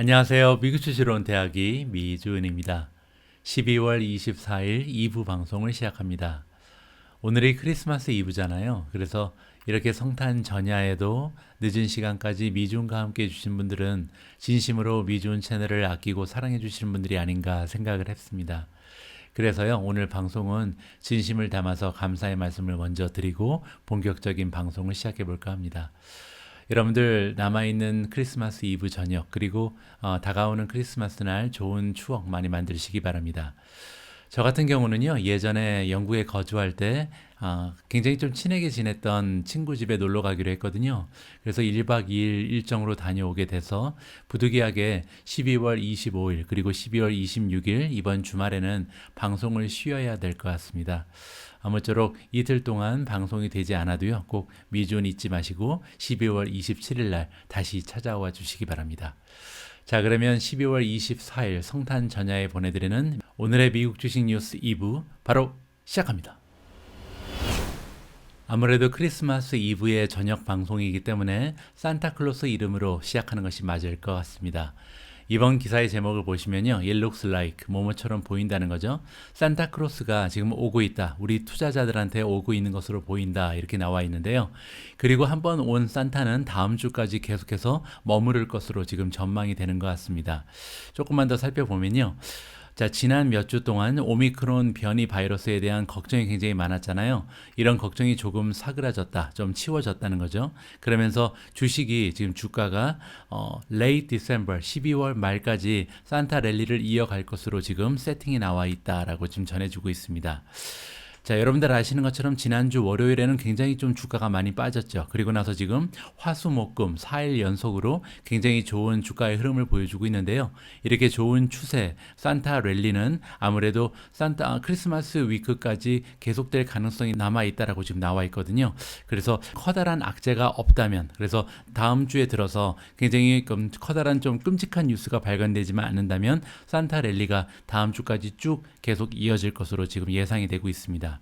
안녕하세요. 미국 주식으로 온 대학이 미주은입니다. 12월 24일 2부 방송을 시작합니다. 오늘이 크리스마스 이브잖아요. 그래서 이렇게 성탄 전야에도 늦은 시간까지 미주은과 함께 해주신 분들은 진심으로 미주은 채널을 아끼고 사랑해 주시는 분들이 아닌가 생각을 했습니다. 그래서요, 오늘 방송은 진심을 담아서 감사의 말씀을 먼저 드리고 본격적인 방송을 시작해 볼까 합니다. 여러분들 남아있는 크리스마스 이브 저녁 그리고 다가오는 크리스마스 날 좋은 추억 많이 만드시기 바랍니다. 저 같은 경우는요, 예전에 영국에 거주할 때 굉장히 좀 친하게 지냈던 친구 집에 놀러 가기로 했거든요. 그래서 1박 2일 일정으로 다녀오게 돼서 부득이하게 12월 25일 그리고 12월 26일 이번 주말에는 방송을 쉬어야 될 것 같습니다. 아무쪼록 이틀 동안 방송이 되지 않아도요, 꼭 미주은 잊지 마시고 12월 27일 날 다시 찾아와 주시기 바랍니다. 자, 그러면 12월 24일 성탄 전야에 보내드리는 오늘의 미국 주식 뉴스 2부 바로 시작합니다. 아무래도 크리스마스 이브의 저녁 방송이기 때문에 산타클로스 이름으로 시작하는 것이 맞을 것 같습니다. 이번 기사의 제목을 보시면요, It looks like 뭐뭐처럼 보인다는 거죠. 산타크로스가 지금 오고 있다, 우리 투자자들한테 오고 있는 것으로 보인다, 이렇게 나와 있는데요. 그리고 한번 온 산타는 다음 주까지 계속해서 머무를 것으로 지금 전망이 되는 것 같습니다. 조금만 더 살펴보면요, 자, 지난 몇 주 동안 오미크론 변이 바이러스에 대한 걱정이 굉장히 많았잖아요. 이런 걱정이 조금 사그라졌다, 좀 치워졌다는 거죠. 그러면서 주식이 지금 주가가 late December 12월 말까지 산타 랠리를 이어갈 것으로 지금 세팅이 나와 있다라고 지금 전해주고 있습니다. 자, 여러분들 아시는 것처럼 지난주 월요일에는 굉장히 좀 주가가 많이 빠졌죠. 그리고 나서 지금 화수목금 4일 연속으로 굉장히 좋은 주가의 흐름을 보여주고 있는데요. 이렇게 좋은 추세, 산타 랠리는 아무래도 산타 크리스마스 위크까지 계속될 가능성이 남아 있다라고 지금 나와 있거든요. 그래서 커다란 악재가 없다면, 그래서 다음 주에 들어서 굉장히 커다란 좀 끔찍한 뉴스가 발견되지만 않는다면 산타 랠리가 다음 주까지 쭉 계속 이어질 것으로 지금 예상이 되고 있습니다.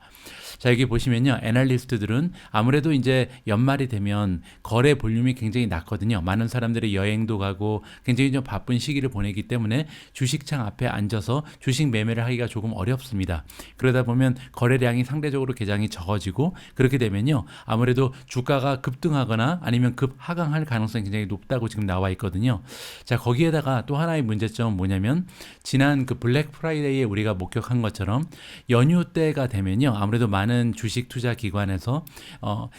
자, 여기 보시면요, 애널리스트들은 아무래도 이제 연말이 되면 거래 볼륨이 굉장히 낮거든요. 많은 사람들이 여행도 가고 굉장히 좀 바쁜 시기를 보내기 때문에 주식창 앞에 앉아서 주식 매매를 하기가 조금 어렵습니다. 그러다 보면 거래량이 상대적으로 굉장히 적어지고, 그렇게 되면요, 아무래도 주가가 급등하거나 아니면 급하강할 가능성이 굉장히 높다고 지금 나와 있거든요. 자, 거기에다가 또 하나의 문제점은 뭐냐면, 지난 그 블랙 프라이데이에 우리가 목격한 것처럼 연휴 때가 되면요, 아무래도 많은 주식 투자 기관에서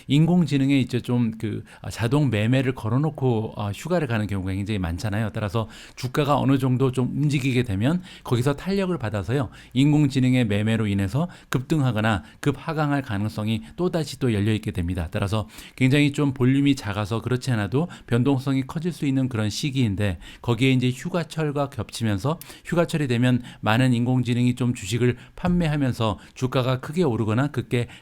인공지능에 이제 좀 그 자동 매매를 걸어놓고 휴가를 가는 경우가 굉장히 많잖아요. 따라서 주가가 어느 정도 좀 움직이게 되면 거기서 탄력을 받아서요, 인공지능의 매매로 인해서 급등하거나 급하강할 가능성이 또다시 또 열려 있게 됩니다. 따라서 굉장히 좀 볼륨이 작아서 그렇지 않아도 변동성이 커질 수 있는 그런 시기인데, 거기에 이제 휴가철과 겹치면서 휴가철이 되면 많은 인공지능이 좀 주식을 판매하면서 주가가 크게 오르거나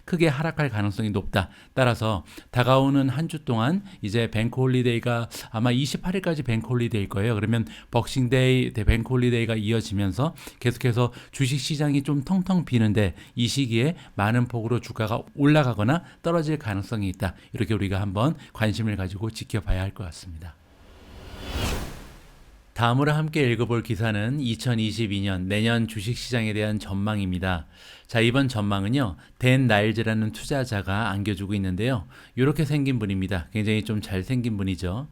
크게 하락할 가능성이 높다. 따라서 다가오는 한 주 동안 이제 뱅크 홀리데이가 아마 28일까지 뱅크 홀리데이일 거예요. 그러면 벅싱데이, 뱅크 홀리데이가 이어지면서 계속해서 주식 시장이 좀 텅텅 비는데, 이 시기에 많은 폭으로 주가가 올라가거나 떨어질 가능성이 있다. 이렇게 우리가 한번 관심을 가지고 지켜봐야 할 것 같습니다. 다음으로 함께 읽어볼 기사는 2022년 내년 주식시장에 대한 전망입니다. 자, 이번 전망은요, 댄 나일즈라는 투자자가 안겨주고 있는데요. 이렇게 생긴 분입니다. 굉장히 좀 잘생긴 분이죠.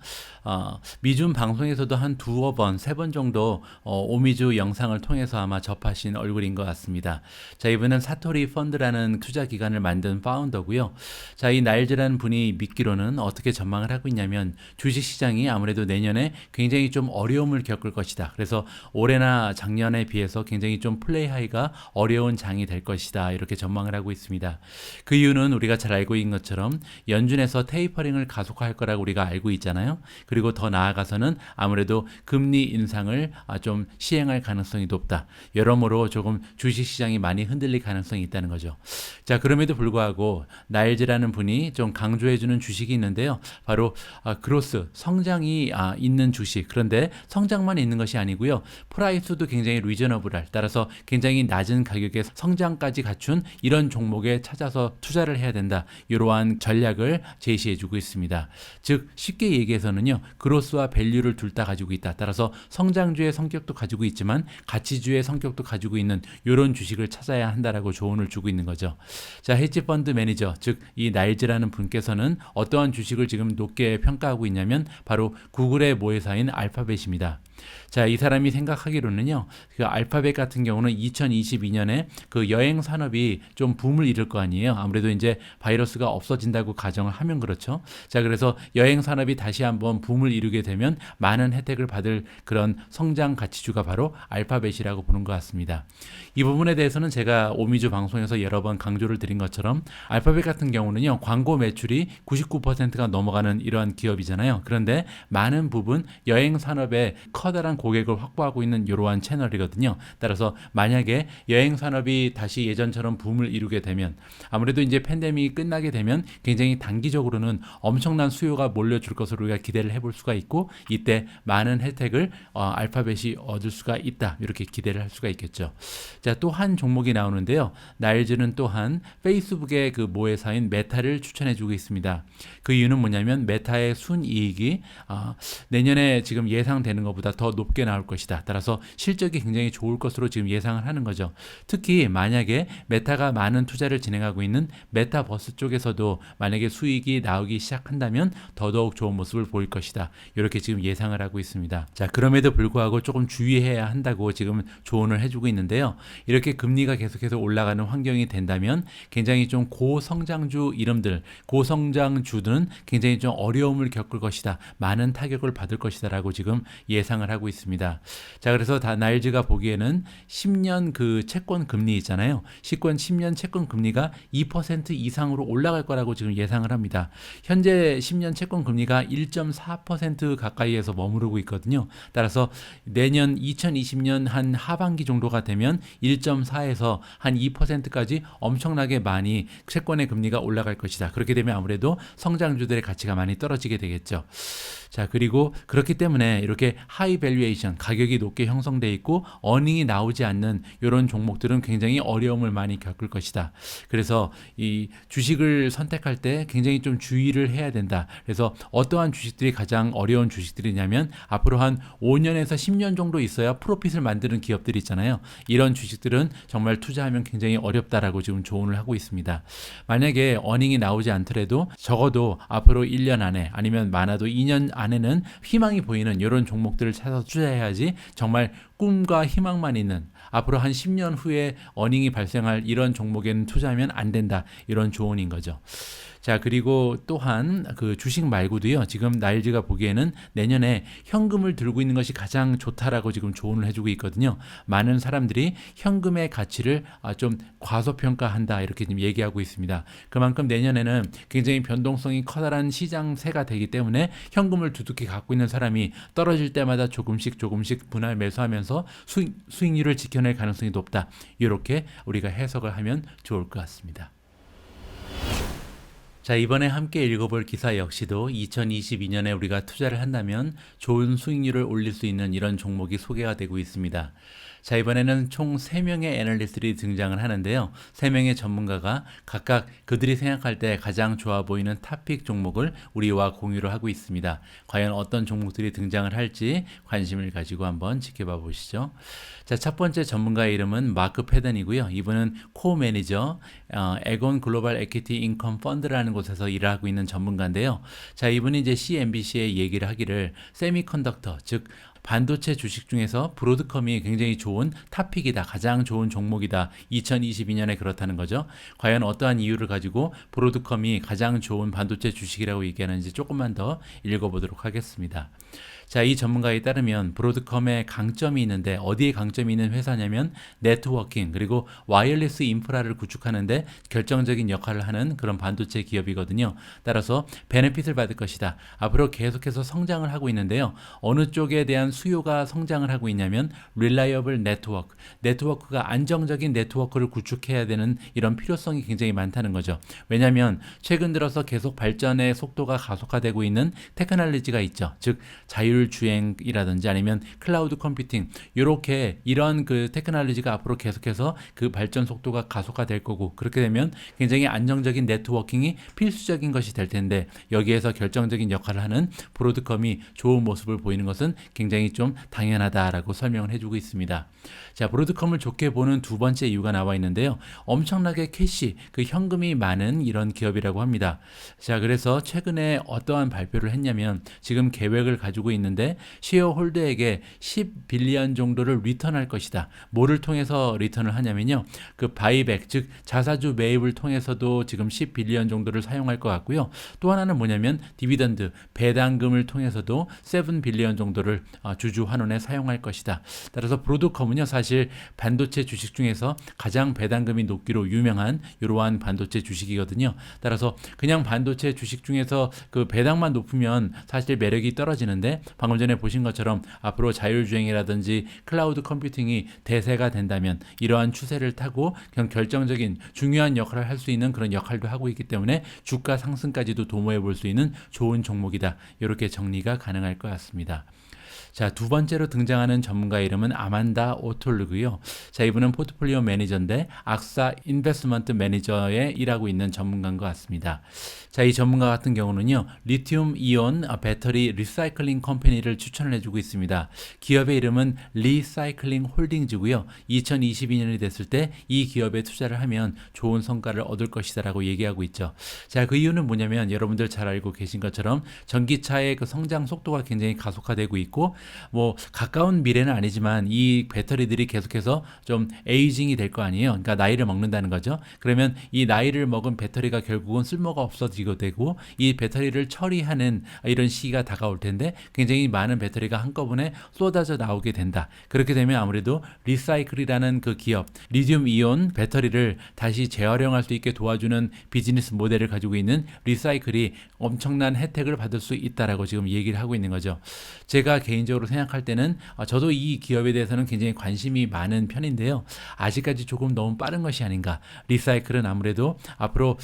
미준 방송에서도 한 두어 번, 세 번 정도 오미주 영상을 통해서 아마 접하신 얼굴인 것 같습니다. 자, 이분은 사토리 펀드라는 투자 기관을 만든 파운더고요. 자, 이 나일즈라는 분이 믿기로는 어떻게 전망을 하고 있냐면, 주식시장이 아무래도 내년에 굉장히 좀 어려움을 겪을 것이다. 그래서 올해나 작년에 비해서 굉장히 좀 플레이 하기가 어려운 장이 될 것이다, 이렇게 전망을 하고 있습니다. 그 이유는 우리가 잘 알고 있는 것처럼 연준에서 테이퍼링을 가속화할 거라고 우리가 알고 있잖아요. 그리고 더 나아가서는 아무래도 금리 인상을 좀 시행할 가능성이 높다. 여러모로 조금 주식시장이 많이 흔들릴 가능성이 있다는 거죠. 자, 그럼에도 불구하고 나일즈라는 분이 좀 강조해주는 주식이 있는데요. 바로 그로스, 성장이 있는 주식. 그런데 성장만 있는 것이 아니고요. 프라이스도 굉장히 리저너블할, 따라서 굉장히 낮은 가격에 성장까지 갖춘 이런 종목에 찾아서 투자를 해야 된다. 이러한 전략을 제시해주고 있습니다. 즉 쉽게 얘기해서는요, 그로스와 밸류를 둘 다 가지고 있다. 따라서 성장주의 성격도 가지고 있지만 가치주의 성격도 가지고 있는 이런 주식을 찾아야 한다라고 조언을 주고 있는 거죠. 자, 헤지펀드 매니저, 즉 이 나일즈라는 분께서는 어떠한 주식을 지금 높게 평가하고 있냐면 바로 구글의 모회사인 알파벳입니다. 자, 이 사람이 생각하기로는요, 그 알파벳 같은 경우는 2022년에 그 여행 산업이 좀 붐을 이룰 거 아니에요. 아무래도 이제 바이러스가 없어진다고 가정을 하면 그렇죠. 자, 그래서 여행 산업이 다시 한번 붐을 이루게 되면 많은 혜택을 받을 그런 성장 가치주가 바로 알파벳이라고 보는 것 같습니다. 이 부분에 대해서는 제가 오미주 방송에서 여러 번 강조를 드린 것처럼 알파벳 같은 경우는요, 광고 매출이 99%가 넘어가는 이러한 기업이잖아요. 그런데 많은 부분 여행 산업에 커다란 고객을 확보하고 있는 이러한 채널이거든요. 따라서 만약에 여행 산업이 다시 예전처럼 붐을 이루게 되면, 아무래도 이제 팬데믹이 끝나게 되면 굉장히 단기적으로는 엄청난 수요가 몰려줄 것으로 우리가 기대를 해볼 수가 있고, 이때 많은 혜택을 알파벳이 얻을 수가 있다, 이렇게 기대를 할 수가 있겠죠. 자, 또 한 종목이 나오는데요. 나일즈는 또한 페이스북의 그 모회사인 메타를 추천해주고 있습니다. 그 이유는 뭐냐면 메타의 순이익이 내년에 지금 예상되는 것보다 더 높게 나올 것이다. 따라서 실적이 굉장히 좋을 것으로 지금 예상을 하는 거죠. 특히 만약에 메타가 많은 투자를 진행하고 있는 메타버스 쪽에서도 만약에 수익이 나오기 시작한다면 더더욱 좋은 모습을 보일 것이다. 이렇게 지금 예상을 하고 있습니다. 자, 그럼에도 불구하고 조금 주의해야 한다고 지금 조언을 해주고 있는데요. 이렇게 금리가 계속해서 올라가는 환경이 된다면 굉장히 좀 고성장주 이름들, 고성장주들은 굉장히 좀 어려움을 겪을 것이다. 많은 타격을 받을 것이다 라고 지금 예상을 하고 있습니다. 자, 그래서 나일즈가 보기에는 10년 그 채권 금리 있잖아요. 10년 채권 금리가 2% 이상으로 올라갈 거라고 지금 예상을 합니다. 현재 10년 채권 금리가 1.4% 가까이에서 머무르고 있거든요. 따라서 내년 2020년 한 하반기 정도가 되면 1.4에서 한 2%까지 엄청나게 많이 채권의 금리가 올라갈 것이다. 그렇게 되면 아무래도 성장주들의 가치가 많이 떨어지게 되겠죠. 자, 그리고 그렇기 때문에 이렇게 하이 밸류에이션, 가격이 높게 형성돼 있고 어닝이 나오지 않는 이런 종목들은 굉장히 어려움을 많이 겪을 것이다. 그래서 이 주식을 선택할 때 굉장히 좀 주의를 해야 된다. 그래서 어떠한 주식들이 가장 어려운 주식들이냐면 앞으로 한 5년에서 10년 정도 있어야 프로핏을 만드는 기업들이 있잖아요. 이런 주식들은 정말 투자하면 굉장히 어렵다라고 지금 조언을 하고 있습니다. 만약에 어닝이 나오지 않더라도 적어도 앞으로 1년 안에 아니면 많아도 2년 안에는 희망이 보이는 이런 종목들을 찾아서 투자해야지, 정말 꿈과 희망만 있는 앞으로 한 10년 후에 어닝이 발생할 이런 종목에는 투자하면 안 된다, 이런 조언인 거죠. 자, 그리고 또한 그 주식 말고도요, 지금 나일즈가 보기에는 내년에 현금을 들고 있는 것이 가장 좋다라고 지금 조언을 해주고 있거든요. 많은 사람들이 현금의 가치를 좀 과소평가한다, 이렇게 지금 얘기하고 있습니다. 그만큼 내년에는 굉장히 변동성이 커다란 시장세가 되기 때문에 현금을 두둑히 갖고 있는 사람이 떨어질 때마다 조금씩 분할 매수하면서 수익률을 지켜낼 가능성이 높다, 이렇게 우리가 해석을 하면 좋을 것 같습니다. 자, 이번에 함께 읽어볼 기사 역시도 2022년에 우리가 투자를 한다면 좋은 수익률을 올릴 수 있는 이런 종목이 소개가 되고 있습니다. 자, 이번에는 총 3명의 애널리스트들이 등장을 하는데요. 3명의 전문가가 각각 그들이 생각할 때 가장 좋아 보이는 탑픽 종목을 우리와 공유를 하고 있습니다. 과연 어떤 종목들이 등장을 할지 관심을 가지고 한번 지켜봐 보시죠. 자, 첫 번째 전문가의 이름은 마크 패든이고요. 이분은 코 매니저 에곤 글로벌 에퀴티 인컴 펀드라는 곳에서 일을 하고 있는 전문가인데요. 자, 이분이 이제 CNBC에 얘기를 하기를 세미컨덕터, 즉 반도체 주식 중에서 브로드컴이 굉장히 좋은 탑픽이다, 가장 좋은 종목이다, 2022년에 그렇다는 거죠. 과연 어떠한 이유를 가지고 브로드컴이 가장 좋은 반도체 주식이라고 얘기하는지 조금만 더 읽어보도록 하겠습니다. 자, 이 전문가에 따르면 브로드컴의 강점이 있는데, 어디에 강점이 있는 회사냐면 네트워킹 그리고 와이어리스 인프라를 구축하는데 결정적인 역할을 하는 그런 반도체 기업이거든요. 따라서 베네핏을 받을 것이다. 앞으로 계속해서 성장을 하고 있는데요. 어느 쪽에 대한 수요가 성장을 하고 있냐면 reliable network, 네트워크가 안정적인 네트워크를 구축해야 되는 이런 필요성이 굉장히 많다는 거죠. 왜냐하면 최근 들어서 계속 발전의 속도가 가속화되고 있는 테크놀로지가 있죠. 즉 자율 자율주행이라든지 아니면 클라우드 컴퓨팅 이렇게 이런 그 테크놀로지가 앞으로 계속해서 그 발전 속도가 가속화될 거고 그렇게 되면 굉장히 안정적인 네트워킹이 필수적인 것이 될 텐데 여기에서 결정적인 역할을 하는 브로드컴이 좋은 모습을 보이는 것은 굉장히 좀 당연하다라고 설명을 해주고 있습니다. 자, 브로드컴을 좋게 보는 두 번째 이유가 나와 있는데요. 엄청나게 캐시, 그 현금이 많은 이런 기업이라고 합니다. 자, 그래서 최근에 어떠한 발표를 했냐면 지금 계획을 가지고 있는데 쉐어홀더에게 10빌리언 정도를 리턴할 것이다. 뭐를 통해서 리턴을 하냐면요. 그 바이백, 즉 자사주 매입을 통해서도 지금 10빌리언 정도를 사용할 것 같고요. 또 하나는 뭐냐면 디비던드, 배당금을 통해서도 7빌리언 정도를 주주 환원에 사용할 것이다. 따라서 브로드컴은요, 사실 반도체 주식 중에서 가장 배당금이 높기로 유명한 이러한 반도체 주식이거든요. 따라서 그냥 반도체 주식 중에서 그 배당만 높으면 사실 매력이 떨어지는데 방금 전에 보신 것처럼 앞으로 자율주행이라든지 클라우드 컴퓨팅이 대세가 된다면 이러한 추세를 타고 그냥 결정적인 중요한 역할을 할 수 있는 그런 역할도 하고 있기 때문에 주가 상승까지도 도모해 볼 수 있는 좋은 종목이다. 이렇게 정리가 가능할 것 같습니다. 자, 두 번째로 등장하는 전문가의 이름은 아만다 오톨르고요. 자, 이분은 포트폴리오 매니저인데 악사 인베스트먼트 매니저에 일하고 있는 전문가인 것 같습니다. 자, 이 전문가 같은 경우는요, 리튬 이온 배터리 리사이클링 컴퍼니를 추천을 해주고 있습니다. 기업의 이름은 리사이클링 홀딩즈고요. 2022년이 됐을 때 이 기업에 투자를 하면 좋은 성과를 얻을 것이다라고 얘기하고 있죠. 자, 그 이유는 뭐냐면 여러분들 잘 알고 계신 것처럼 전기차의 그 성장 속도가 굉장히 가속화되고 있고 뭐 가까운 미래는 아니지만 이 배터리들이 계속해서 좀 에이징이 될 거 아니에요. 그러니까 나이를 먹는다는 거죠. 그러면 이 나이를 먹은 배터리가 결국은 쓸모가 없어지게 되고 이 배터리를 처리하는 이런 시기가 다가올 텐데 굉장히 많은 배터리가 한꺼번에 쏟아져 나오게 된다. 그렇게 되면 아무래도 리사이클이라는 그 기업, 리튬 이온 배터리를 다시 재활용할 수 있게 도와주는 비즈니스 모델을 가지고 있는 리사이클이 엄청난 혜택을 받을 수 있다라고 지금 얘기를 하고 있는 거죠. 제가 개인적으로 생각할 때는 저도 이 기업에 대해서는 굉장히 관심이 많은 편인데요. 아직까지 조금 너무 빠른 것이 아닌가. 리사이클은 아무래도 앞으로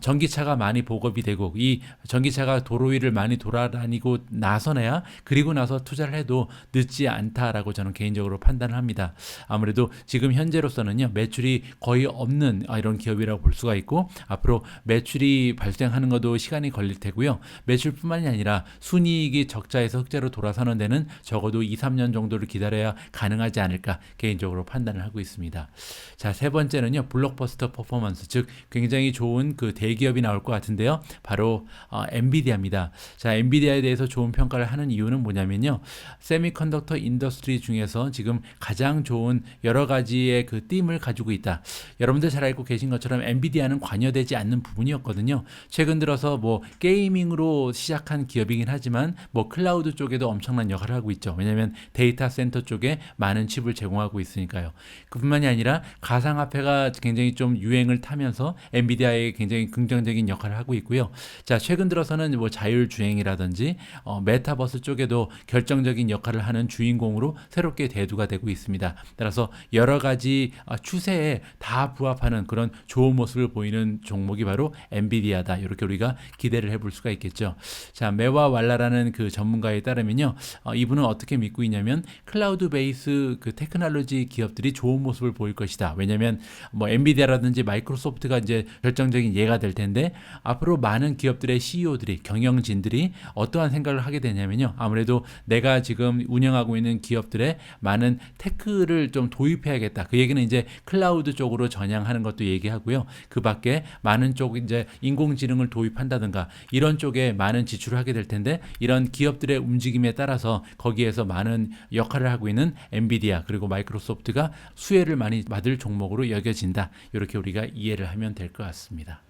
전기차가 많이 보급이 되고 이 전기차가 도로 위를 많이 돌아다니고 나서나야 그리고 나서 투자를 해도 늦지 않다라고 저는 개인적으로 판단을 합니다. 아무래도 지금 현재로서는요, 매출이 거의 없는 이런 기업이라고 볼 수가 있고 앞으로 매출이 발생하는 것도 시간이 걸릴 테고요. 매출뿐만이 아니라 순이익이 적자에서 흑자로 돌아서는 데는 적어도 2, 3년 정도를 기다려야 가능하지 않을까 개인적으로 판단을 하고 있습니다. 자, 세 번째는요, 블록버스터 퍼포먼스, 즉 굉장히 좋은 그 대기업이 나올 것 같은데요. 바로 엔비디아입니다. 자, 엔비디아에 대해서 좋은 평가를 하는 이유는 뭐냐면요, 세미컨덕터 인더스트리 중에서 지금 가장 좋은 여러 가지의 그 띠을 가지고 있다. 여러분들 잘 알고 계신 것처럼 엔비디아는 관여되지 않는 부분이었거든요. 최근 들어서 뭐 게이밍으로 시작한 기업이긴 하지만 뭐 클라우드 쪽에도 엄청난 역할을 하고 있죠. 왜냐하면 데이터 센터 쪽에 많은 칩을 제공하고 있으니까요. 그뿐만이 아니라 가상화폐가 굉장히 좀 유행을 타면서 엔비디아에 굉장히 긍정적인 역할을 하고 있고요. 자, 최근 들어서는 뭐 자율주행이라든지 메타버스 쪽에도 결정적인 역할을 하는 주인공으로 새롭게 대두가 되고 있습니다. 따라서 여러 가지 추세에 다 부합하는 그런 좋은 모습을 보이는 종목이 바로 엔비디아다. 이렇게 우리가 기대를 해볼 수가 있겠죠. 자, 메와 왈라라는 그 전문가에 따르면요, 이분은 어떻게 믿고 있냐면 클라우드 베이스 그 테크놀로지 기업들이 좋은 모습을 보일 것이다. 왜냐하면 뭐 엔비디아라든지 마이크로소프트가 이제 결정적인 예가 될 텐데 앞으로 많은 기업들의 CEO들이 경영진들이 어떠한 생각을 하게 되냐면요, 아무래도 내가 지금 운영하고 있는 기업들의 많은 테크를 좀 도입해야겠다. 그 얘기는 이제 클라우드 쪽으로 전향하는 것도 얘기하고요. 그 밖에 많은 쪽 이제 인공지능을 도입한다든가 이런 쪽에 많은 지출을 하게 될 텐데 이런 기업들의 움직임에 따라서 거기에서 많은 역할을 하고 있는 엔비디아 그리고 마이크로소프트가 수혜를 많이 받을 종목으로 여겨진다. 이렇게 우리가 이해를 하면 될 것 같습니다.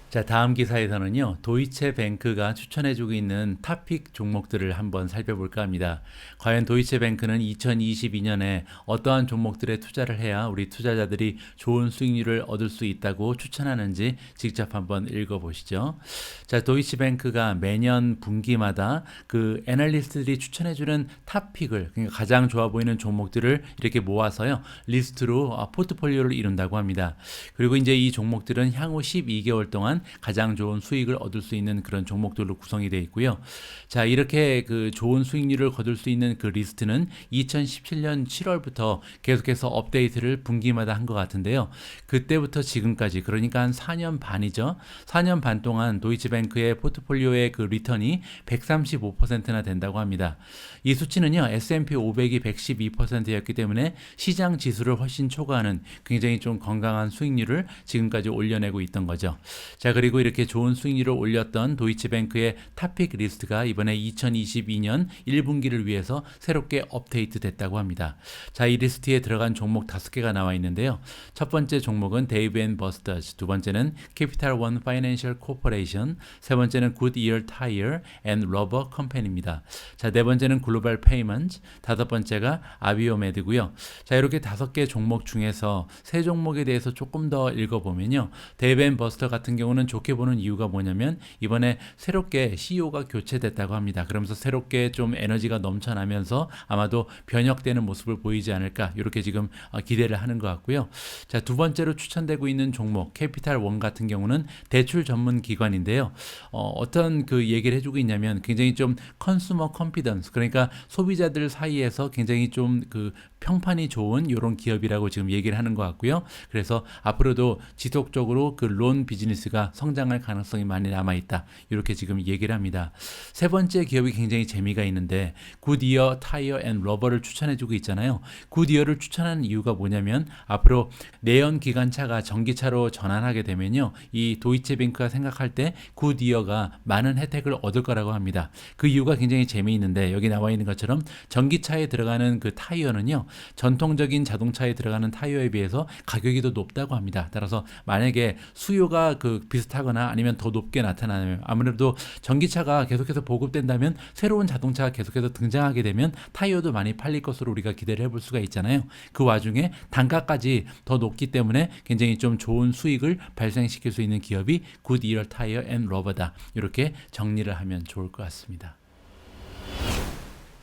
자, 다음 기사에서는요, 도이체뱅크가 추천해주고 있는 탑픽 종목들을 한번 살펴볼까 합니다. 과연 도이체뱅크는 2022년에 어떠한 종목들에 투자를 해야 우리 투자자들이 좋은 수익률을 얻을 수 있다고 추천하는지 직접 한번 읽어보시죠. 자, 도이체뱅크가 매년 분기마다 그 애널리스트들이 추천해주는 탑픽을, 그러니까 가장 좋아 보이는 종목들을 이렇게 모아서요, 리스트로 포트폴리오를 이룬다고 합니다. 그리고 이제 이 종목들은 향후 12개월 동안 가장 좋은 수익을 얻을 수 있는 그런 종목들로 구성이 되어 있고요. 자, 이렇게 그 좋은 수익률을 거둘 수 있는 그 리스트는 2017년 7월부터 계속해서 업데이트를 분기마다 한 것 같은데요. 그때부터 지금까지, 그러니까 한 4년 반이죠. 4년 반 동안 도이치뱅크의 포트폴리오의 그 리턴이 135%나 된다고 합니다. 이 수치는요, S&P 500이 112%였기 때문에 시장 지수를 훨씬 초과하는 굉장히 좀 건강한 수익률을 지금까지 올려내고 있던 거죠. 자, 그리고 이렇게 좋은 수익률을 올렸던 도이치뱅크의 탑픽 리스트가 이번에 2022년 1분기를 위해서 새롭게 업데이트 됐다고 합니다. 자, 이 리스트에 들어간 종목 5개가 나와 있는데요. 첫 번째 종목은 데이브 앤 버스터즈, 두 번째는 캐피탈 원 파이낸셜 코퍼레이션, 세 번째는 굿이어 타이어 앤 러버 컴퍼니입니다. 자, 네 번째는 글로벌 페이먼트, 다섯 번째가 아비오메드고요. 자, 이렇게 5개 종목 중에서 세 종목에 대해서 조금 더 읽어보면요. 데이브 앤 버스터 같은 경우는 좋게 보는 이유가 뭐냐면 이번에 새롭게 CEO가 교체됐다고 합니다. 그러면서 새롭게 좀 에너지가 넘쳐나면서 아마도 변혁되는 모습을 보이지 않을까, 이렇게 지금 기대를 하는 것 같고요. 자, 두 번째로 추천되고 있는 종목 캐피탈 원 같은 경우는 대출 전문 기관인데요. 어떤 그 얘기를 해주고 있냐면 굉장히 좀 컨슈머 컨피던스, 그러니까 소비자들 사이에서 굉장히 좀 그 평판이 좋은 이런 기업이라고 지금 얘기를 하는 것 같고요. 그래서 앞으로도 지속적으로 그 론 비즈니스가 성장할 가능성이 많이 남아있다, 이렇게 지금 얘기를 합니다. 세 번째 기업이 굉장히 재미가 있는데 굿이어 타이어 앤 러버를 추천해주고 있잖아요. 굿이어를 추천하는 이유가 뭐냐면 앞으로 내연 기관차가 전기차로 전환하게 되면요, 이 도이체뱅크가 생각할 때 굿이어가 많은 혜택을 얻을 거라고 합니다. 그 이유가 굉장히 재미있는데 여기 나와 있는 것처럼 전기차에 들어가는 그 타이어는요, 전통적인 자동차에 들어가는 타이어에 비해서 가격이 더 높다고 합니다. 따라서 만약에 수요가 그 비슷하거나 아니면 더 높게 나타나면 아무래도 전기차가 계속해서 보급된다면 새로운 자동차가 계속해서 등장하게 되면 타이어도 많이 팔릴 것으로 우리가 기대를 해볼 수가 있잖아요. 그 와중에 단가까지 더 높기 때문에 굉장히 좀 좋은 수익을 발생시킬 수 있는 기업이 굿이어 타이어 앤 러버다, 이렇게 정리를 하면 좋을 것 같습니다.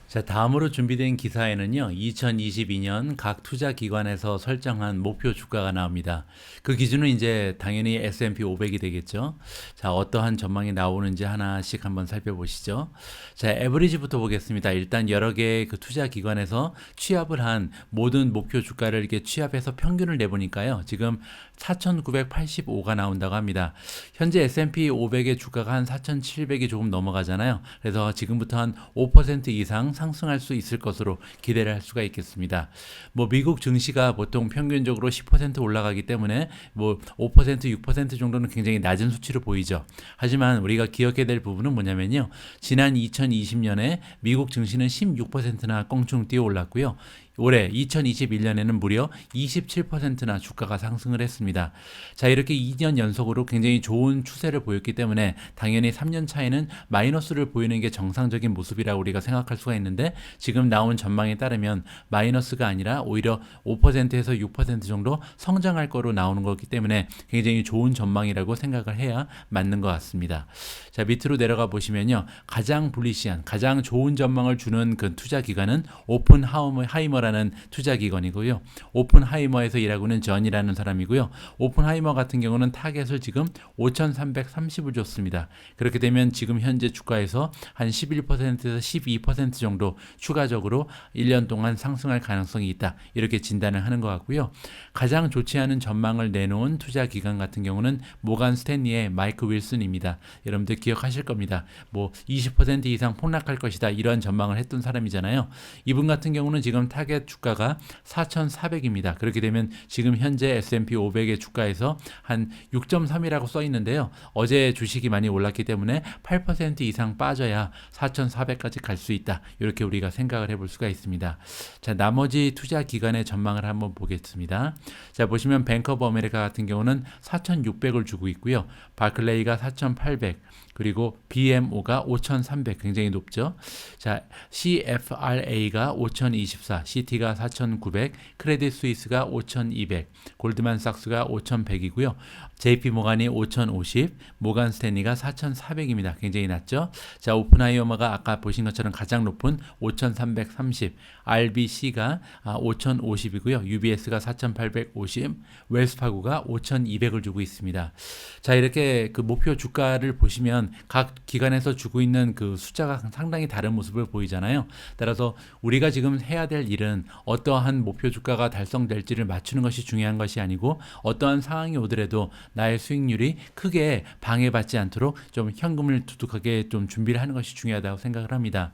자, 다음으로 준비된 기사에는요, 2022년 각 투자 기관에서 설정한 목표 주가가 나옵니다. 그 기준은 이제 당연히 S&P 500이 되겠죠. 자, 어떠한 전망이 나오는지 하나씩 한번 살펴보시죠. 자, 에버리지부터 보겠습니다. 일단 여러 개의 그 투자 기관에서 취합을 한 모든 목표 주가를 이렇게 취합해서 평균을 내보니까요, 지금 4,985가 나온다고 합니다. 현재 S&P 500의 주가가 한 4,700이 조금 넘어가잖아요. 그래서 지금부터 한 5% 이상 상승할 수 있을 것으로 기대를 할 수가 있겠습니다. 뭐 미국 증시가 보통 평균적으로 10% 올라가기 때문에 뭐 5%, 6% 정도는 굉장히 낮은 수치로 보이죠. 하지만 우리가 기억해야 될 부분은 뭐냐면요, 지난 2020년에 미국 증시는 16%나 껑충 뛰어 올랐고요. 올해 2021년에는 무려 27%나 주가가 상승을 했습니다. 자, 이렇게 2년 연속으로 굉장히 좋은 추세를 보였기 때문에 당연히 3년 차에는 마이너스를 보이는 게 정상적인 모습이라고 우리가 생각할 수가 있는데, 지금 나온 전망에 따르면 마이너스가 아니라 오히려 5%에서 6% 정도 성장할 거로 나오는 거기 때문에 굉장히 좋은 전망이라고 생각을 해야 맞는 것 같습니다. 자, 밑으로 내려가 보시면요, 가장 불리시한, 가장 좋은 전망을 주는 그 투자 기관은 오픈하이머라는 투자 기관이고요. 오픈하이머에서 일하고 있는 전이라는 사람이고요. 오픈하이머 같은 경우는 타겟을 지금 5,330을 줬습니다. 그렇게 되면 지금 현재 주가에서 한 11%에서 12% 정도 추가적으로 1년 동안 상승할 가능성이 있다, 이렇게 진단을 하는 것 같고요. 가장 좋지 않은 전망을 내놓은 투자 기관 같은 경우는 모간 스탠리의 마이크 윌슨입니다. 여러분들 기억하실 겁니다. 뭐 20% 이상 폭락할 것이다, 이런 전망을 했던 사람이잖아요. 이분 같은 경우는 지금 타겟 주가가 4,400입니다. 그렇게 되면 지금 현재 S&P 500의 주가에서 한 6.3이라고 써 있는데요. 어제 주식이 많이 올랐기 때문에 8% 이상 빠져야 4,400까지 갈 수 있다, 이렇게 우리가 생각을 해볼 수가 있습니다. 자, 나머지 투자 기관의 전망을 한번 보겠습니다. 자, 보시면 뱅크 오브 아메리카 같은 경우는 4,600을 주고 있고요. 바클레이가 4,800, 그리고 BMO가 5,300, 굉장히 높죠. 자, CFRA가 5,024, CT가 4,900, 크레딧 스위스가 5,200, 골드만삭스가 5,100이고요. JP 모간이 5,050, 모간 스탠리가 4,400입니다. 굉장히 낮죠? 자, 오픈하이어머가 아까 보신 것처럼 가장 높은 5,330, RBC가 5,050이고요. UBS가 4,850, 웰스파고가 5,200을 주고 있습니다. 자, 이렇게 그 목표 주가를 보시면 각 기관에서 주고 있는 그 숫자가 상당히 다른 모습을 보이잖아요. 따라서 우리가 지금 해야 될 일은 어떠한 목표 주가가 달성될지를 맞추는 것이 중요한 것이 아니고 어떠한 상황이 오더라도 나의 수익률이 크게 방해받지 않도록 좀 현금을 두둑하게 좀 준비를 하는 것이 중요하다고 생각을 합니다.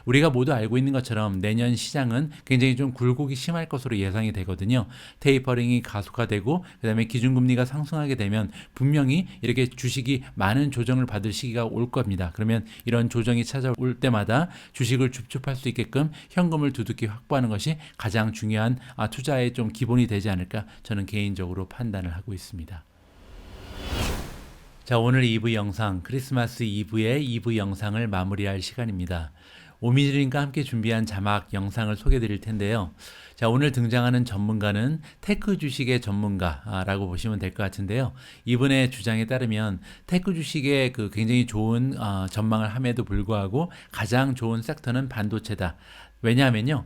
우리가 모두 알고 있는 것처럼 내년 시장은 굉장히 좀 굴곡이 심할 것으로 예상이 되거든요. 테이퍼링이 가속화되고 그다음에 기준금리가 상승하게 되면 분명히 이렇게 주식이 많은 조정을 받을 시기가 올 겁니다. 그러면 이런 조정이 찾아올 때마다 주식을 줍줍할 수 있게끔 현금을 두둑히 확보하는 것이 가장 중요한 투자의 좀 기본이 되지 않을까 저는 개인적으로 판단을 하고 있습니다. 자, 오늘 2부 영상, 크리스마스 이브의 2부 영상을 마무리할 시간입니다. 오미즈린과 함께 준비한 자막 영상을 소개해 드릴 텐데요. 자, 오늘 등장하는 전문가는 테크 주식의 전문가라고 보시면 될 것 같은데요. 이분의 주장에 따르면 테크 주식의 그 굉장히 좋은 전망을 함에도 불구하고 가장 좋은 섹터는 반도체다. 왜냐하면요,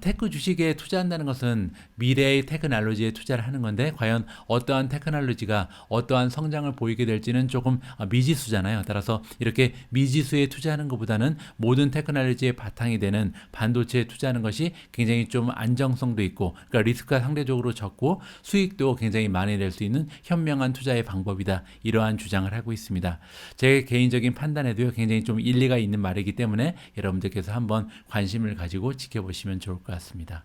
테크 주식에 투자한다는 것은 미래의 테크놀로지에 투자를 하는 건데 과연 어떠한 테크놀로지가 어떠한 성장을 보이게 될지는 조금 미지수잖아요. 따라서 이렇게 미지수에 투자하는 것보다는 모든 테크놀로지의 바탕이 되는 반도체에 투자하는 것이 굉장히 좀 안정성도 있고, 그러니까 리스크가 상대적으로 적고 수익도 굉장히 많이 낼 수 있는 현명한 투자의 방법이다. 이러한 주장을 하고 있습니다. 제 개인적인 판단에도요, 굉장히 좀 일리가 있는 말이기 때문에 여러분들께서 한번 관심을 가지고 지켜보시면 좋을 것 같습니다.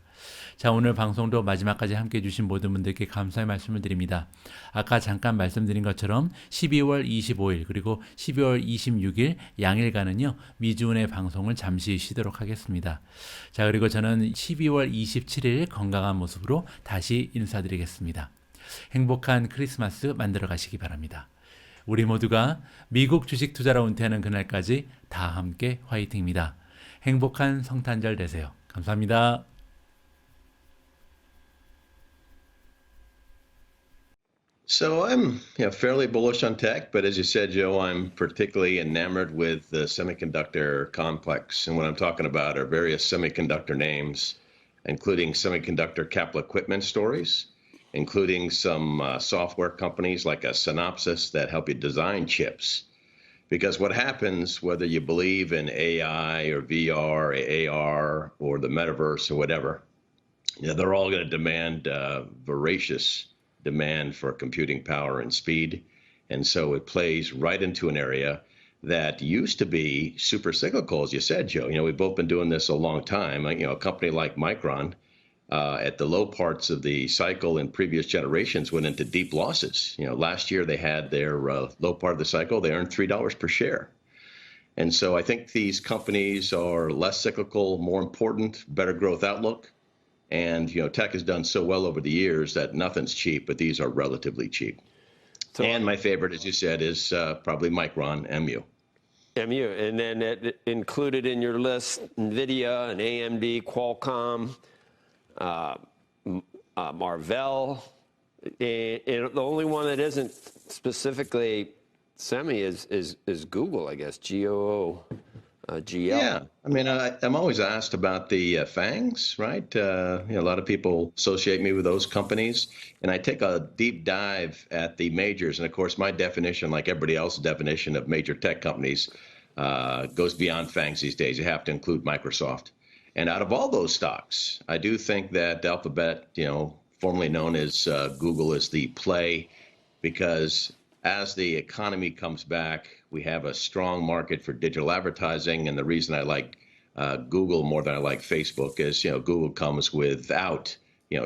자, 오늘 방송도 마지막까지 함께 해주신 모든 분들께 감사의 말씀을 드립니다. 아까 잠깐 말씀드린 것처럼 12월 25일 그리고 12월 26일 양일간은요, 미주은의 방송을 잠시 쉬도록 하겠습니다. 자, 그리고 저는 12월 27일 건강한 모습으로 다시 인사드리겠습니다. 행복한 크리스마스 만들어 가시기 바랍니다. 우리 모두가 미국 주식 투자로 은퇴하는 그날까지 다 함께 화이팅입니다. 행복한 성탄절 되세요. 감사합니다. So I'm, fairly bullish on tech, but as you said, Joe, I'm particularly enamored with the semiconductor complex. And what I'm talking about are various semiconductor names, including semiconductor capital equipment stories, including some software companies like a Synopsys that help you design chips. Because what happens, whether you believe in AI or VR or AR or the metaverse or whatever, they're all going to demand voracious demand for computing power and speed. And so it plays right into an area that used to be super cyclical, as you said, Joe. We've both been doing this a long time. A company like Micron, at the low parts of the cycle in previous generations went into deep losses. Last year they had their low part of the cycle, they earned $3 per share. And so I think these companies are less cyclical, more important, better growth outlook. And, tech has done so well over the years that nothing's cheap, but these are relatively cheap. So, and my favorite, as you said, is probably Micron, MU. MU, and then included in your list, NVIDIA and AMD, Qualcomm, Marvell. And the only one that isn't specifically semi is Google, I guess, GOO. GL. Yeah, I'm always asked about the FANGs, right? A lot of people associate me with those companies, and I take a deep dive at the majors. And of course, my definition, like everybody else's definition of major tech companies, goes beyond FANGs these days. You have to include Microsoft. And out of all those stocks, I do think that Alphabet, formerly known as Google, is the play, because as the economy comes back, we have a strong market for digital advertising. And the reason I like Google more than I like Facebook is, Google comes without,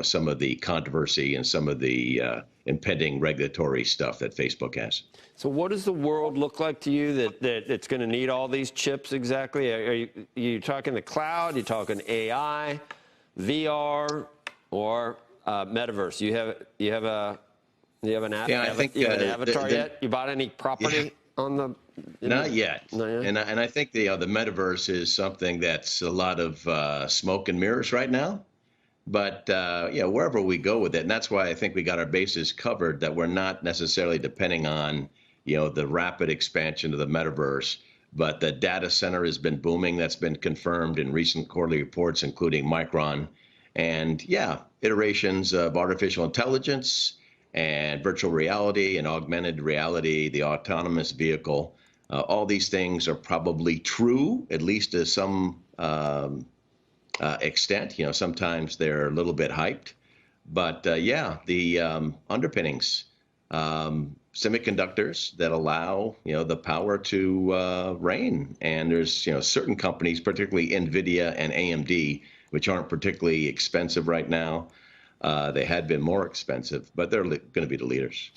some of the controversy and some of the impending regulatory stuff that Facebook has. So what does the world look like to you that it's going to need all these chips exactly? Are you talking the cloud? Are you talking AI, VR, or metaverse? You have an avatar yet? You bought any property on the? Not yet. Not yet. And I think the metaverse is something that's a lot of smoke and mirrors right now. But wherever we go with it, and that's why I think we got our bases covered. That we're not necessarily depending on the rapid expansion of the metaverse, but the data center has been booming. That's been confirmed in recent quarterly reports, including Micron, and iterations of artificial intelligence and virtual reality and augmented reality, the autonomous vehicle. All these things are probably true, at least to some extent. Sometimes they're a little bit hyped, but the underpinnings, semiconductors that allow the power to reign. And there's certain companies, particularly NVIDIA and AMD, which aren't particularly expensive right now. They had been more expensive, but they're going to be the leaders.